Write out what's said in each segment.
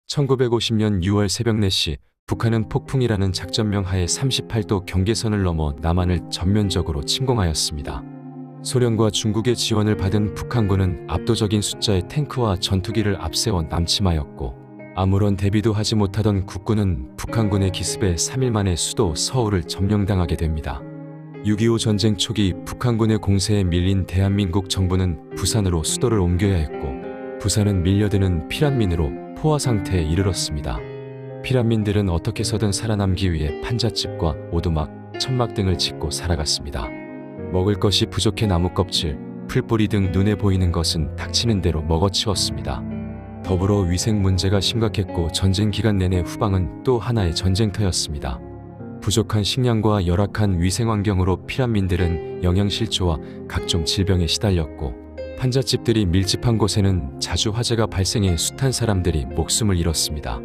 1950년 6월 새벽 4시 북한은 폭풍이라는 작전명 하에 38도 경계선을 넘어 남한을 전면적으로 침공하였습니다. 소련과 중국의 지원을 받은 북한군은 압도적인 숫자의 탱크와 전투기를 앞세워 남침하였고, 아무런 대비도 하지 못하던 국군은 북한군의 기습에 3일 만에 수도 서울을 점령당하게 됩니다. 6.25 전쟁 초기 북한군의 공세에 밀린 대한민국 정부는 부산으로 수도를 옮겨야 했고, 부산은 밀려드는 피란민으로 포화 상태에 이르렀습니다. 피란민들은 어떻게 해서든 살아남기 위해 판잣집과 오두막, 천막 등을 짓고 살아갔습니다. 먹을 것이 부족해 나무 껍질, 풀뿌리 등 눈에 보이는 것은 닥치는 대로 먹어치웠습니다. 더불어 위생 문제가 심각했고 전쟁 기간 내내 후방은 또 하나의 전쟁터였습니다. 부족한 식량과 열악한 위생 환경으로 피란민들은 영양실조와 각종 질병에 시달렸고, 판잣집들이 밀집한 곳에는 자주 화재가 발생해 숱한 사람들이 목숨을 잃었습니다.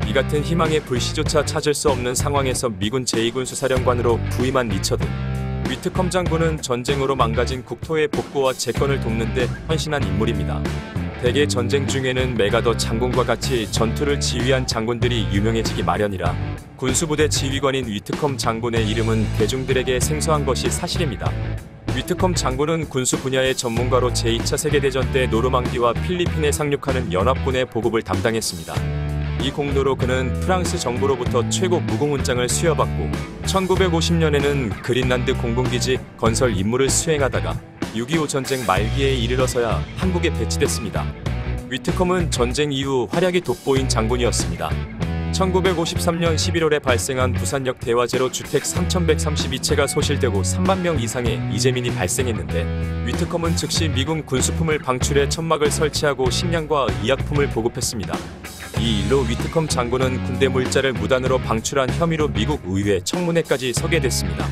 이 같은 희망의 불씨조차 찾을 수 없는 상황에서 미군 제2군수사령관으로 부임한 리처드 위트컴 장군은 전쟁으로 망가진 국토의 복구와 재건을 돕는 데 헌신한 인물입니다. 대개 전쟁 중에는 메가더 장군과 같이 전투를 지휘한 장군들이 유명해지기 마련이라 군수부대 지휘관인 위트컴 장군의 이름은 대중들에게 생소한 것이 사실입니다. 위트컴 장군은 군수 분야의 전문가로 제2차 세계대전 때 노르망디와 필리핀에 상륙하는 연합군의 보급을 담당했습니다. 이 공로로 그는 프랑스 정부로부터 최고 무공훈장을 수여받고 1950년에는 그린란드 공군기지 건설 임무를 수행하다가 6.25 전쟁 말기에 이르러서야 한국에 배치됐습니다. 위트컴은 전쟁 이후 활약이 돋보인 장군이었습니다. 1953년 11월에 발생한 부산역 대화재로 주택 3,132채가 소실되고 3만 명 이상의 이재민이 발생했는데, 위트컴은 즉시 미군 군수품을 방출해 천막을 설치하고 식량과 의약품을 보급했습니다. 이 일로 위트컴 장군은 군대 물자를 무단으로 방출한 혐의로 미국 의회 청문회까지 서게 됐습니다.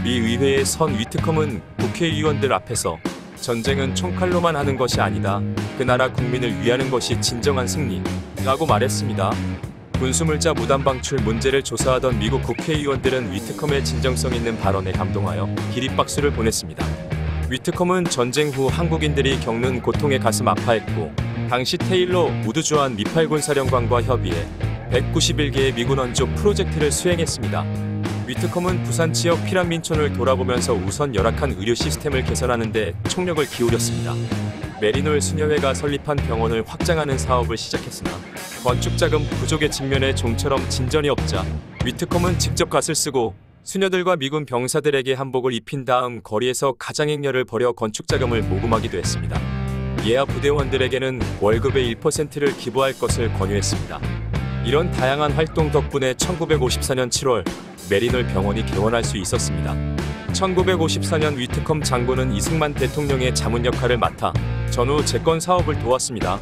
미 의회에 선 위트컴은 국회의원들 앞에서 전쟁은 총칼로만 하는 것이 아니다. 그 나라 국민을 위하는 것이 진정한 승리라고 말했습니다. 군수물자 무단 방출 문제를 조사하던 미국 국회의원들은 위트컴의 진정성 있는 발언에 감동하여 기립박수를 보냈습니다. 위트컴은 전쟁 후 한국인들이 겪는 고통에 가슴 아파했고, 당시 테일러 우드조한 미팔군 사령관과 협의해 191개의 미군 원조 프로젝트를 수행했습니다. 위트컴은 부산 지역 피란민촌을 돌아보면서 우선 열악한 의료 시스템을 개선하는 데 총력을 기울였습니다. 메리놀 수녀회가 설립한 병원을 확장하는 사업을 시작했으나 건축자금 부족에 직면해 좀처럼 진전이 없자 위트컴은 직접 갓을 쓰고 수녀들과 미군 병사들에게 한복을 입힌 다음 거리에서 가장행렬을 벌여 건축자금을 모금하기도 했습니다. 예하 부대원들에게는 월급의 1%를 기부할 것을 권유했습니다. 이런 다양한 활동 덕분에 1954년 7월 메리놀 병원이 개원할 수 있었습니다. 1954년 위트컴 장군은 이승만 대통령의 자문 역할을 맡아 전후 재건 사업을 도왔습니다.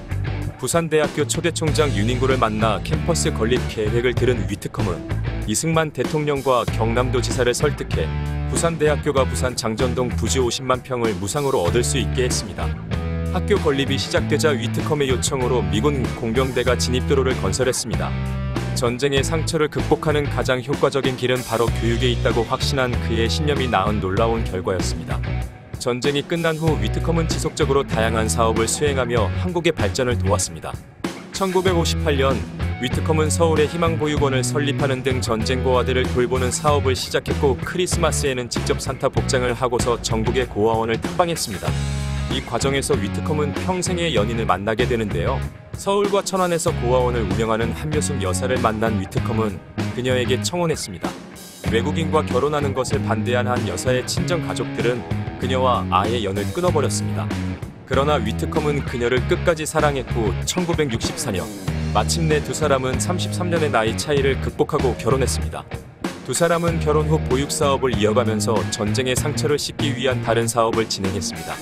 부산대학교 초대총장 윤인구를 만나 캠퍼스 건립 계획을 들은 위트컴은 이승만 대통령과 경남도 지사를 설득해 부산대학교가 부산 장전동 부지 50만 평을 무상으로 얻을 수 있게 했습니다. 학교 건립이 시작되자 위트컴의 요청으로 미군 공병대가 진입도로를 건설했습니다. 전쟁의 상처를 극복하는 가장 효과적인 길은 바로 교육에 있다고 확신한 그의 신념이 낳은 놀라운 결과였습니다. 전쟁이 끝난 후 위트컴은 지속적으로 다양한 사업을 수행하며 한국의 발전을 도왔습니다. 1958년 위트컴은 서울에 희망보육원을 설립하는 등 전쟁 고아들을 돌보는 사업을 시작했고, 크리스마스에는 직접 산타 복장을 하고서 전국의 고아원을 탐방했습니다. 이 과정에서 위트컴은 평생의 연인을 만나게 되는데요. 서울과 천안에서 고아원을 운영하는 한묘숙 여사를 만난 위트컴은 그녀에게 청혼했습니다. 외국인과 결혼하는 것을 반대한 한 여사의 친정 가족들은 그녀와 아예 연을 끊어버렸습니다. 그러나 위트컴은 그녀를 끝까지 사랑했고 1964년 마침내 두 사람은 33년의 나이 차이를 극복하고 결혼했습니다. 두 사람은 결혼 후 보육사업을 이어가면서 전쟁의 상처를 씻기 위한 다른 사업을 진행했습니다.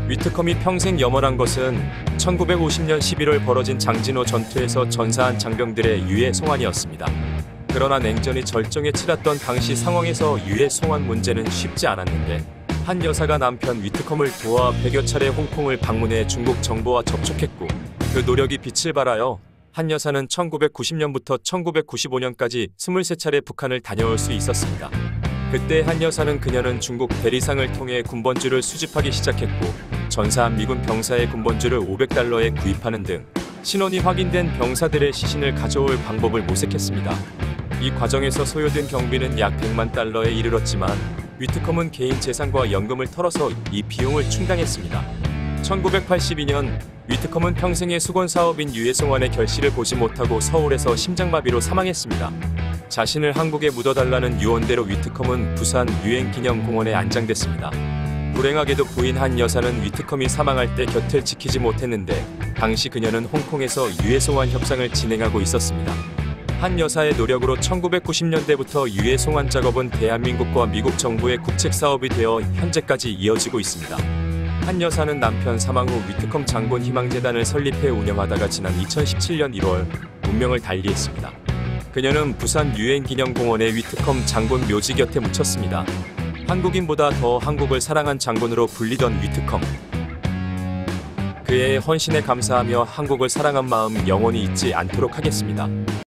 위트컴이 평생 염원한 것은 1950년 11월 벌어진 장진호 전투에서 전사한 장병들의 유해 송환이었습니다. 그러나 냉전이 절정에 치렀던 당시 상황에서 유해 송환 문제는 쉽지 않았는데, 한 여사가 남편 위트컴을 도와 100여 차례 홍콩을 방문해 중국 정부와 접촉했고, 그 노력이 빛을 발하여 한 여사는 1990년부터 1995년까지 23차례 북한을 다녀올 수 있었습니다. 그때 한 여사는 그녀는 중국 대리상을 통해 군번주를 수집하기 시작했고, 전사한 미군 병사의 군번주를 $500에 구입하는 등 신원이 확인된 병사들의 시신을 가져올 방법을 모색했습니다. 이 과정에서 소요된 경비는 약 $100만 이르렀지만 위트컴은 개인 재산과 연금을 털어서 이 비용을 충당했습니다. 1982년 위트컴은 평생의 수건 사업인 유해송환의 결실을 보지 못하고 서울에서 심장마비로 사망했습니다. 자신을 한국에 묻어달라는 유언대로 위트컴은 부산 유엔기념공원에 안장됐습니다. 불행하게도 부인 한 여사는 위트컴이 사망할 때 곁을 지키지 못했는데 당시 그녀는 홍콩에서 유해송환 협상을 진행하고 있었습니다. 한 여사의 노력으로 1990년대부터 유해송환 작업은 대한민국과 미국 정부의 국책사업이 되어 현재까지 이어지고 있습니다. 한 여사는 남편 사망 후 위트컴 장군 희망재단을 설립해 운영하다가 지난 2017년 1월 운명을 달리했습니다. 그녀는 부산 유엔기념공원의 위트컴 장군 묘지 곁에 묻혔습니다. 한국인보다 더 한국을 사랑한 장군으로 불리던 위트컴. 그의 헌신에 감사하며 한국을 사랑한 마음 영원히 잊지 않도록 하겠습니다.